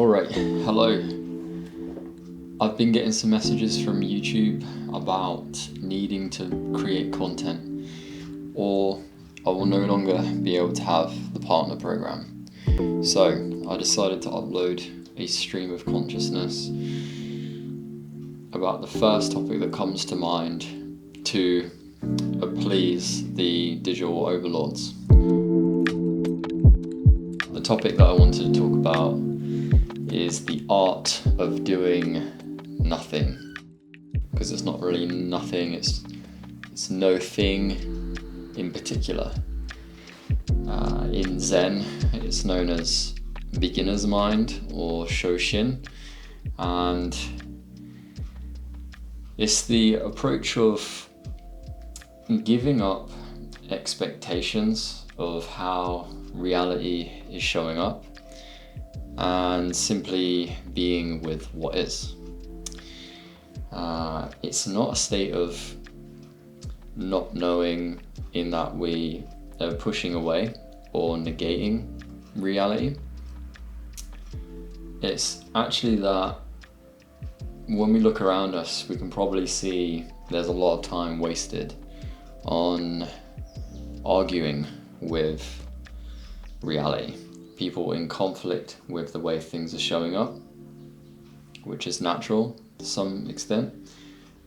Alright, hello. I've been getting some messages from YouTube about needing to create content, or I will no longer be able to have the partner program. So I decided to upload a stream of consciousness about the first topic that comes to mind to please the digital overlords. The topic that I wanted to talk about is the art of doing nothing, because it's not really nothing, it's no thing in particular. In Zen, it's known as beginner's mind or Shoshin, and it's the approach of giving up expectations of how reality is showing up and simply being with what is. It's not a state of not knowing in that we are pushing away or negating reality. It's actually that when we look around us, we can probably see there's a lot of time wasted on arguing with reality. People in conflict with the way things are showing up, which is natural to some extent.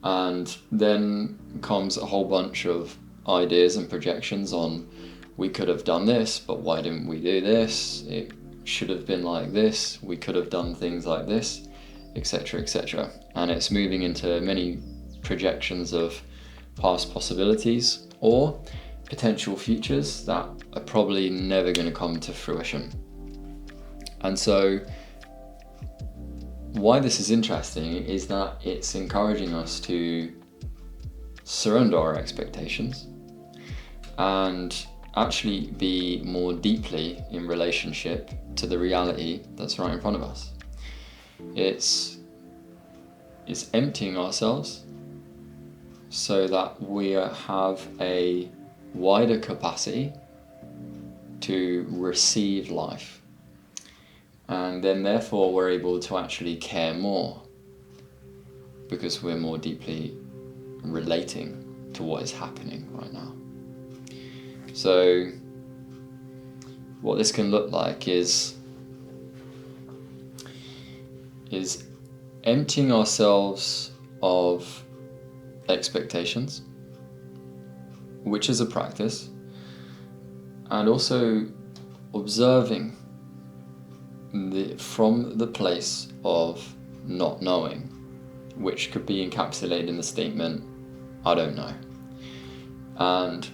And then comes a whole bunch of ideas and projections on, we could have done this, but why didn't we do this? It should have been like this. We could have done things like this, etc., etc. And it's moving into many projections of past possibilities or potential futures that are probably never going to come to fruition. And so why this is interesting is that it's encouraging us to surrender our expectations and actually be more deeply in relationship to the reality that's right in front of us. It's emptying ourselves so that we have a wider capacity to receive life. And then therefore we're able to actually care more because we're more deeply relating to what is happening right now. So what this can look like is emptying ourselves of expectations, which is a practice, and also observing from the place of not knowing, which could be encapsulated in the statement, I don't know. And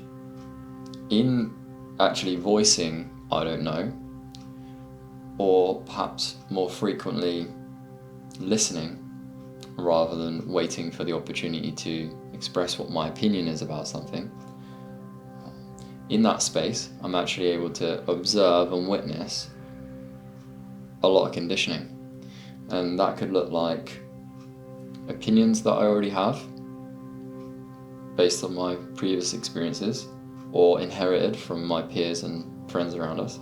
in actually voicing I don't know, or perhaps more frequently listening rather than waiting for the opportunity to express what my opinion is about something, in that space I'm actually able to observe and witness a lot of conditioning. And that could look like opinions that I already have based on my previous experiences or inherited from my peers and friends around us.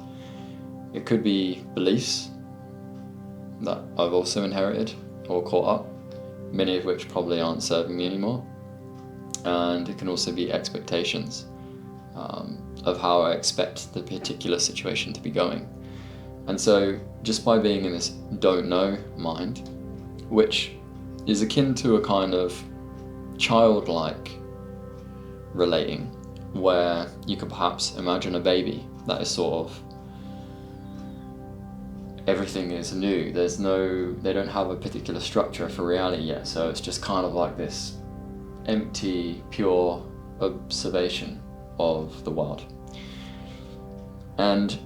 It could be beliefs that I've also inherited or caught up, many of which probably aren't serving me anymore. And it can also be expectations of how I expect the particular situation to be going. And so just by being in this don't know mind, which is akin to a kind of childlike relating, where you could perhaps imagine a baby that is sort of, everything is new, they don't have a particular structure for reality yet, so it's just kind of like this empty, pure observation of the world. And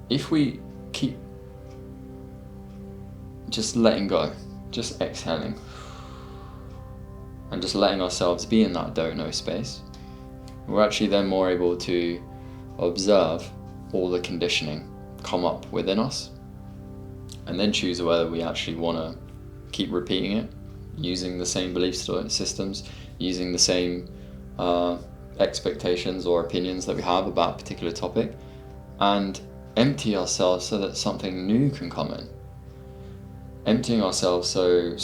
if we keep just letting go, just exhaling, and just letting ourselves be in that don't know space, we're actually then more able to observe all the conditioning come up within us, and then choose whether we actually want to keep repeating it, using the same belief systems, using the same expectations or opinions that we have about a particular topic, and empty ourselves so that something new can come in. emptying ourselves so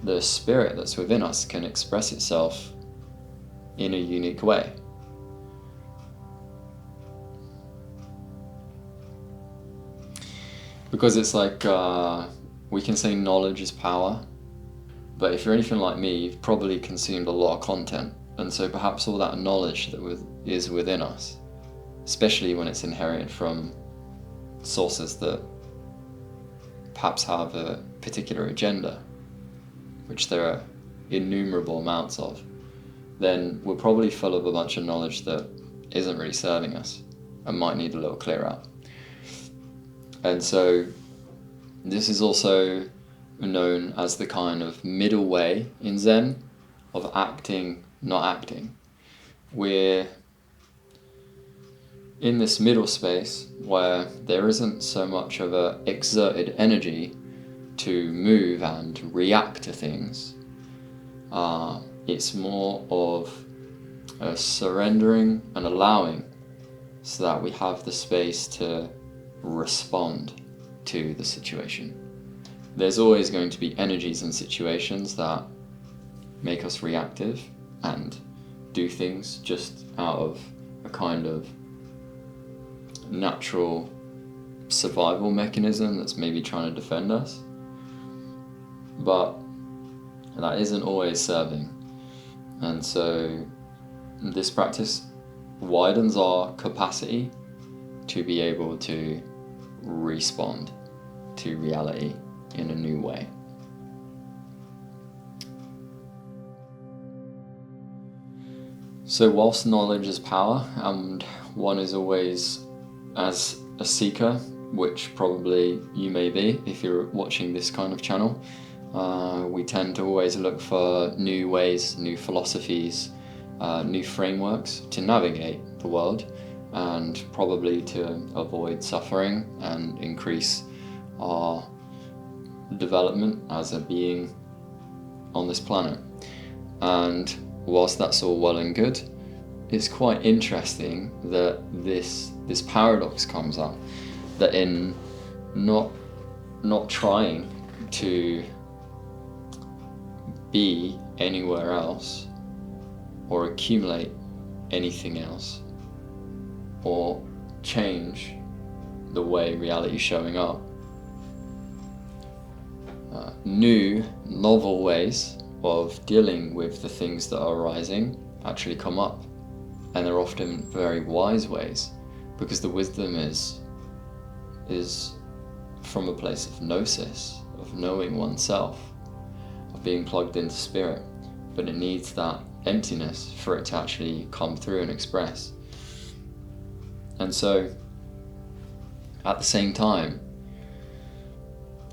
the spirit that's within us can express itself in a unique way. Because it's like, we can say knowledge is power, but if you're anything like me, you've probably consumed a lot of content, and so perhaps all that knowledge that is within us, especially when it's inherited from sources that perhaps have a particular agenda, which there are innumerable amounts of, then we're probably full of a bunch of knowledge that isn't really serving us and might need a little clear out. And so this is also known as the kind of middle way in Zen of acting, not acting. We're in this middle space where there isn't so much of a exerted energy to move and react to things. It's more of a surrendering and allowing, so that we have the space to respond to the situation. There's always going to be energies and situations that make us reactive and do things just out of a kind of natural survival mechanism that's maybe trying to defend us, but that isn't always serving. And so this practice widens our capacity to be able to respond to reality in a new way. So whilst knowledge is power, and one is always, as a seeker, which probably you may be if you're watching this kind of channel, we tend to always look for new ways, new philosophies, new frameworks to navigate the world, and probably to avoid suffering and increase our development as a being on this planet. And whilst that's all well and good, it's quite interesting that this paradox comes up, that in not trying to be anywhere else or accumulate anything else or change the way reality is showing up, new, novel ways of dealing with the things that are arising actually come up, and they're often very wise ways, because the wisdom is from a place of gnosis, of knowing oneself, of being plugged into spirit, but it needs that emptiness for it to actually come through and express. And so at the same time,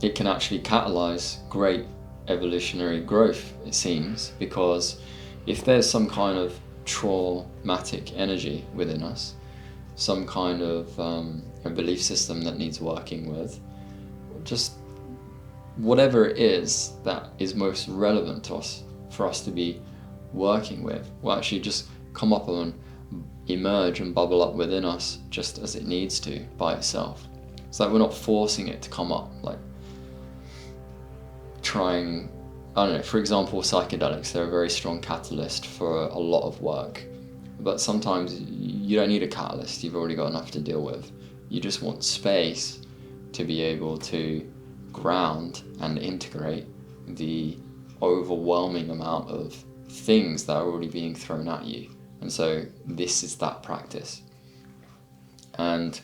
it can actually catalyze great evolutionary growth, it seems, because if there's some kind of traumatic energy within us, some kind of a belief system that needs working with, just whatever it is that is most relevant to us, for us to be working with, will actually just come up and emerge and bubble up within us just as it needs to by itself. It's like we're not forcing it to come up, like trying, I don't know, for example, psychedelics, they're a very strong catalyst for a lot of work, but sometimes you don't need a catalyst, you've already got enough to deal with. You just want space to be able to ground and integrate the overwhelming amount of things that are already being thrown at you. And so this is that practice. And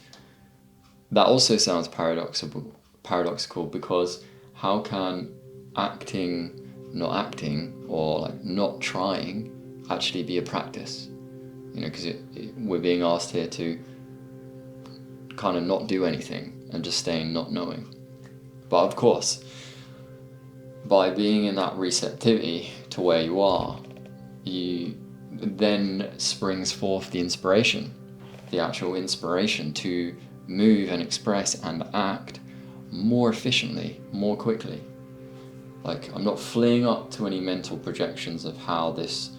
that also sounds paradoxical, because how can acting, not acting, or like not trying actually be a practice? You know, because we're being asked here to kind of not do anything and just stay in not knowing. But of course, by being in that receptivity to where you are, you then springs forth the inspiration, the actual inspiration to move and express and act more efficiently, more quickly. Like, I'm not fleeing up to any mental projections of how this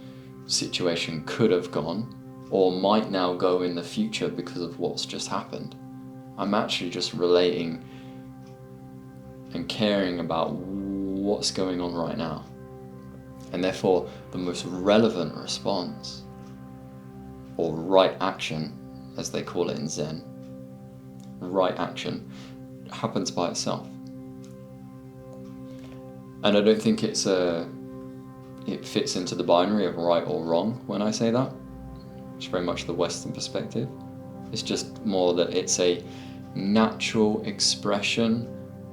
situation could have gone or might now go in the future because of what's just happened. I'm actually just relating and caring about what's going on right now. And therefore, the most relevant response, or right action, as they call it in Zen, right action, happens by itself. And I don't think it fits into the binary of right or wrong when I say that. It's very much the Western perspective. It's just more that it's a natural expression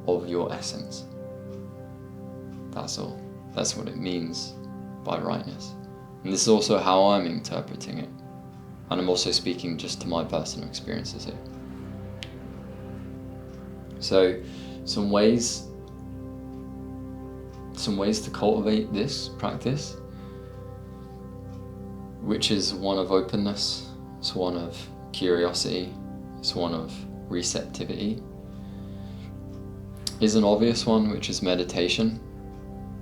of your essence. That's all. That's what it means by rightness. And this is also how I'm interpreting it. And I'm also speaking just to my personal experiences here. So, some ways to cultivate this practice, which is one of openness, it's one of curiosity, it's one of receptivity, is an obvious one, which is meditation,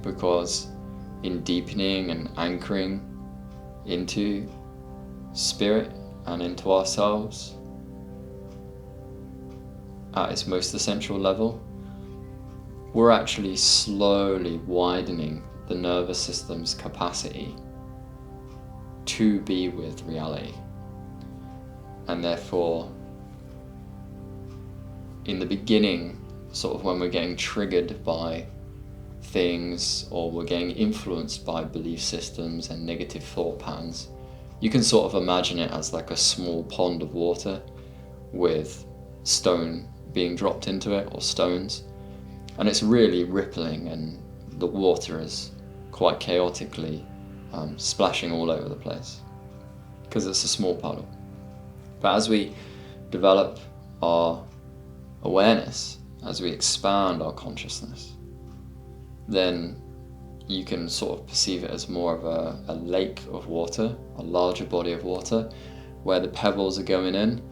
because in deepening and anchoring into spirit and into ourselves at its most essential level, we're actually slowly widening the nervous system's capacity to be with reality. And therefore, in the beginning, sort of when we're getting triggered by things, or we're getting influenced by belief systems and negative thought patterns, you can sort of imagine it as like a small pond of water with stone being dropped into it, or stones, and it's really rippling, and the water is quite chaotically splashing all over the place because it's a small puddle. But as we develop our awareness, as we expand our consciousness, then you can sort of perceive it as more of a lake of water, a larger body of water, where the pebbles are going in,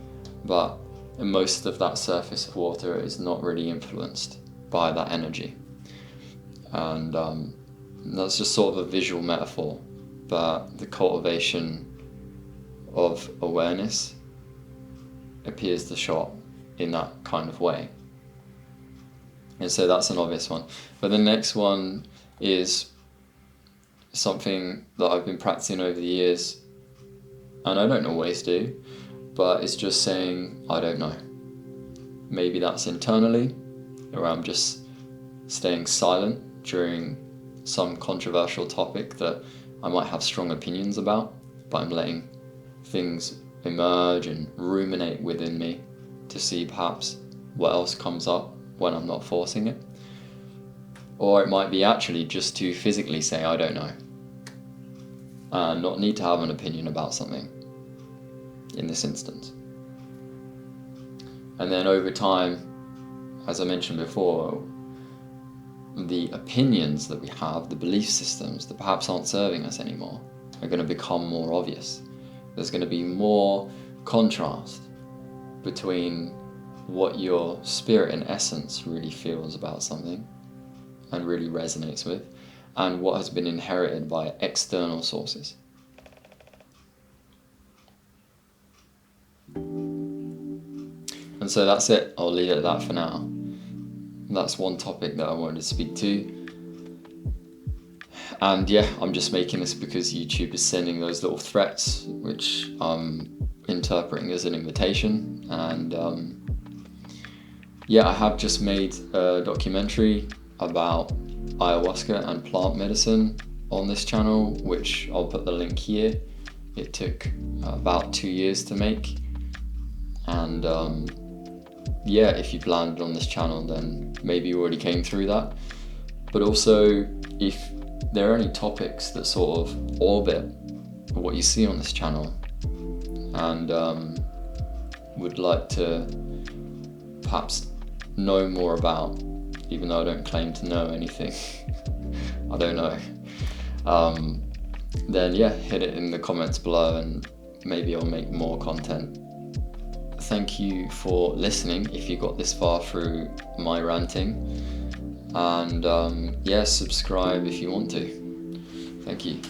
but most of that surface of water is not really influenced by that energy. And that's just sort of a visual metaphor, but the cultivation of awareness appears to show up in that kind of way. And so that's an obvious one. But the next one is something that I've been practicing over the years, and I don't always do, but it's just saying, I don't know. Maybe that's internally, or I'm just staying silent during some controversial topic that I might have strong opinions about, but I'm letting things emerge and ruminate within me to see perhaps what else comes up when I'm not forcing it. Or it might be actually just to physically say, I don't know, and not need to have an opinion about something in this instance. And then over time, as I mentioned before, the opinions that we have, the belief systems that perhaps aren't serving us anymore, are going to become more obvious. There's going to be more contrast between what your spirit and essence really feels about something and really resonates with, and what has been inherited by external sources. And so that's it. I'll leave it at that for now. That's one topic that I wanted to speak to. And yeah, I'm just making this because YouTube is sending those little threats, which I'm interpreting as an invitation. And yeah, I have just made a documentary about ayahuasca and plant medicine on this channel, which I'll put the link here. It took about 2 years to make. And yeah, if you've landed on this channel, then maybe you already came through that. But also, if there are any topics that sort of orbit what you see on this channel, and would like to perhaps know more about, even though I don't claim to know anything, I don't know, then yeah, hit it in the comments below and maybe I'll make more content. Thank you for listening if you got this far through my ranting, and yeah, subscribe if you want to. Thank you.